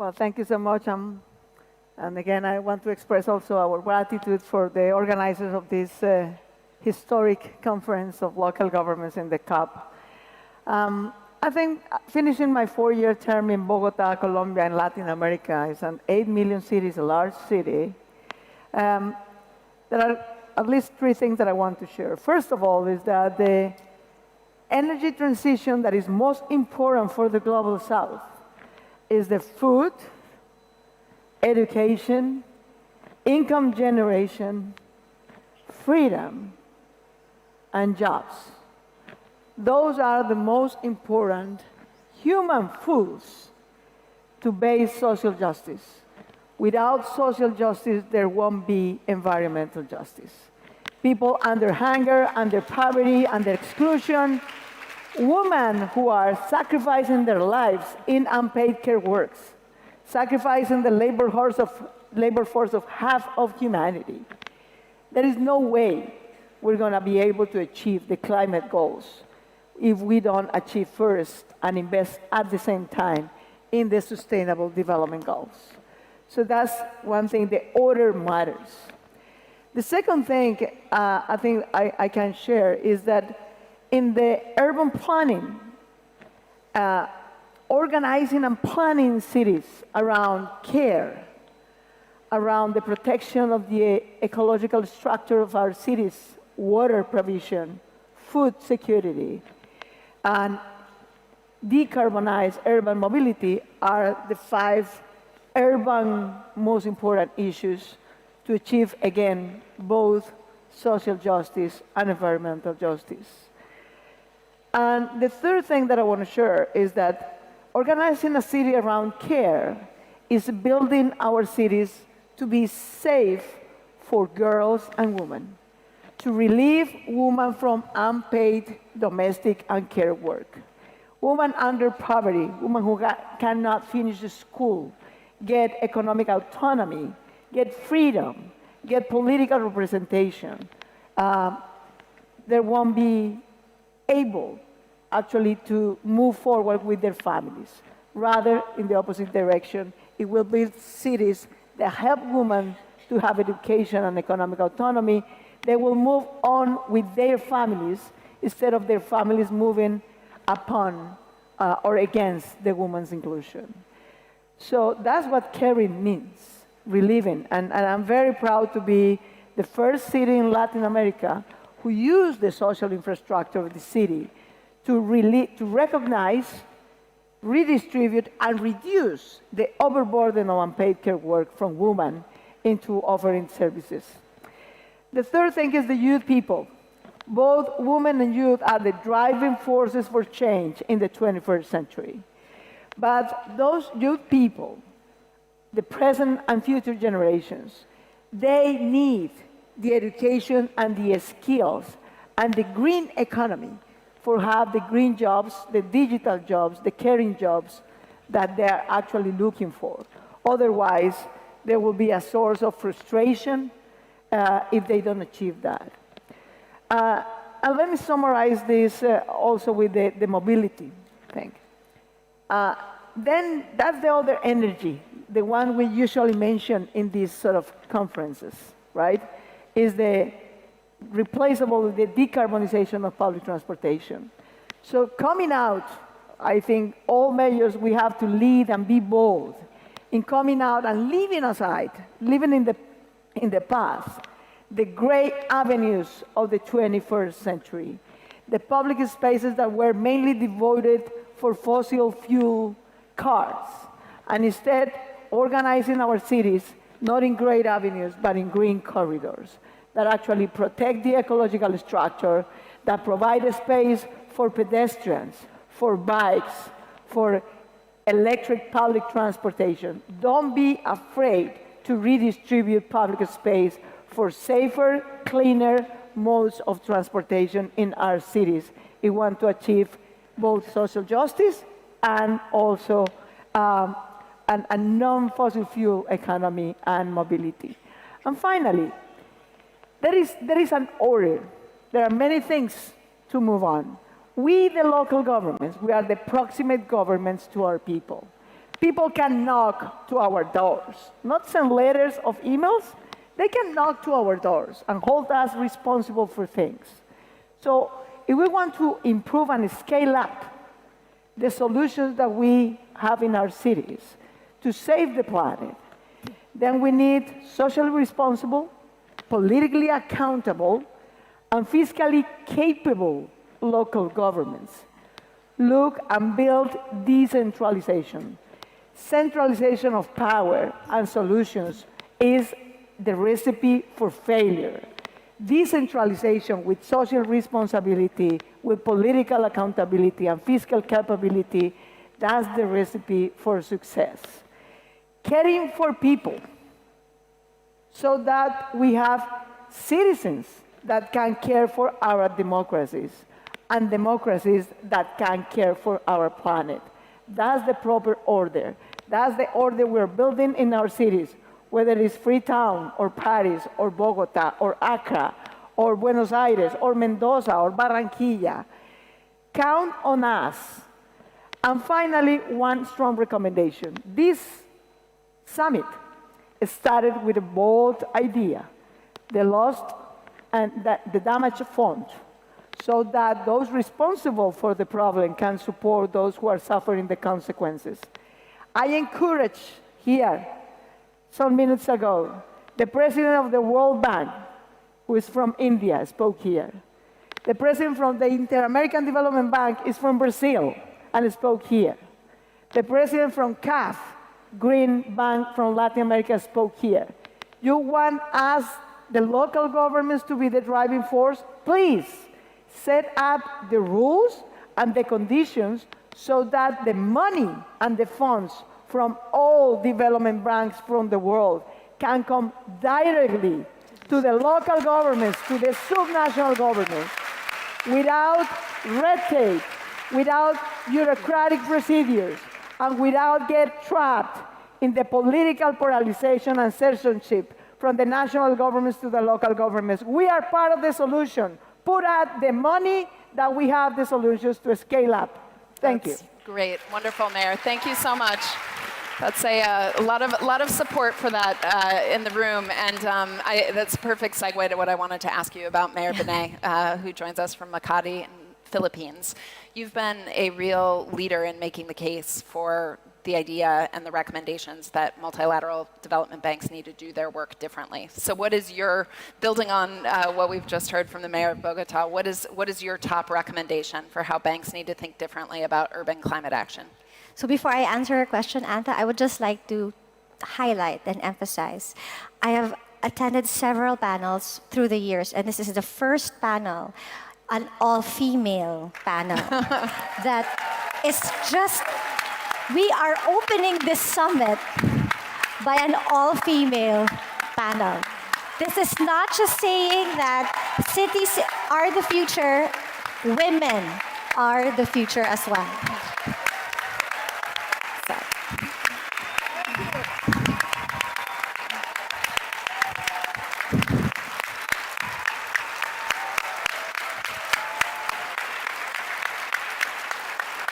Well, thank you so much. And again, I want to express also our gratitude for the organizers of this historic conference of local governments in the COP. I think finishing my 4-year term in Bogota, Colombia, in Latin America, is an 8 million city, is a large city. There are at least 3 things that I want to share. First of all is that the energy transition that is most important for the Global South is the food, education, income generation, freedom, and jobs. Those are the most important human foods to base social justice. Without social justice, there won't be environmental justice. People under hunger, under poverty, under exclusion, women who are sacrificing their lives in unpaid care works, sacrificing the labor force of half of humanity. There is no way we're going to be able to achieve the climate goals if we don't achieve first and invest at the same time in the Sustainable Development Goals. So that's one thing, the order matters. The second thing I think I can share is that in the urban planning, organizing and planning cities around care, around the protection of the ecological structure of our cities, water provision, food security, and decarbonized urban mobility are the 5 urban most important issues to achieve, again, both social justice and environmental justice. And the third thing that I want to share is that organizing a city around care is building our cities to be safe for girls and women, to relieve women from unpaid domestic and care work, women under poverty, women who cannot finish school, get economic autonomy, get freedom, get political representation. They won't be able actually to move forward with their families. Rather, in the opposite direction, it will build cities that help women to have education and economic autonomy. They will move on with their families instead of their families moving upon or against the woman's inclusion. So that's what caring means, relieving. And I'm very proud to be the first city in Latin America who used the social infrastructure of the city to recognize, redistribute, and reduce the overburden of unpaid care work from women into offering services. The third thing is the youth people. Both women and youth are the driving forces for change in the 21st century. But those youth people, the present and future generations, they need the education and the skills and the green economy for have the green jobs, the digital jobs, the caring jobs that they are actually looking for. Otherwise, there will be a source of frustration if they don't achieve that. And let me summarize this also with the mobility thing. Then that's the other energy, the one we usually mention in these sort of conferences, right? Is the replaceable, the decarbonization of public transportation. So coming out, I think all mayors, we have to lead and be bold in coming out and leaving aside, living in the past, the great avenues of the 21st century, the public spaces that were mainly devoted for fossil fuel cars, and instead organizing our cities not in great avenues, but in green corridors that actually protect the ecological structure, that provide a space for pedestrians, for bikes, for electric public transportation. Don't be afraid to redistribute public space for safer, cleaner modes of transportation in our cities if we want to achieve both social justice and also a non-fossil fuel economy and mobility. And finally, there is an order. There are many things to move on. We, the local governments, we are the proximate governments to our people. People can knock to our doors, not send letters of emails. They can knock to our doors and hold us responsible for things. So if we want to improve and scale up the solutions that we have in our cities to save the planet, then we need socially responsible, politically accountable, and fiscally capable local governments. Look and build decentralization. Centralization of power and solutions is the recipe for failure. Decentralization with social responsibility, with political accountability and fiscal capability, that's the recipe for success. Caring for people so that we have citizens that can care for our democracies and democracies that can care for our planet. That's the proper order. That's the order we're building in our cities, whether it's Freetown or Paris or Bogota or Accra or Buenos Aires or Mendoza or Barranquilla. Count on us. And finally, one strong recommendation. This summit started with a bold idea, the lost and the damaged fund, so that those responsible for the problem can support those who are suffering the consequences. I encourage here, some minutes ago, the president of the World Bank, who is from India, spoke here. The president from the Inter-American Development Bank is from Brazil and spoke here. The president from CAF, Green Bank from Latin America, spoke here. You want us, the local governments, to be the driving force? Please set up the rules and the conditions so that the money and the funds from all development banks from the world can come directly to the local governments, to the subnational governments, without red tape, without bureaucratic procedures, and without get trapped in the political polarization and censorship from the national governments to the local governments. We are part of the solution. Put out the money that we have the solutions to scale up. Thank you. Great, wonderful, Mayor. Thank you so much. That's a lot of support for that in the room, and that's a perfect segue to what I wanted to ask you about, Mayor Binay, who joins us from Makati in Philippines. You've been a real leader in making the case for the idea and the recommendations that multilateral development banks need to do their work differently. So what is your, building on what we've just heard from the Mayor of Bogota, what is your top recommendation for how banks need to think differently about urban climate action? So before I answer your question, Anta, I would just like to highlight and emphasize. I have attended several panels through the years, and this is the first panel, an all-female panel, that is just, we are opening this summit by an all-female panel. This is not just saying that cities are the future, women are the future as well.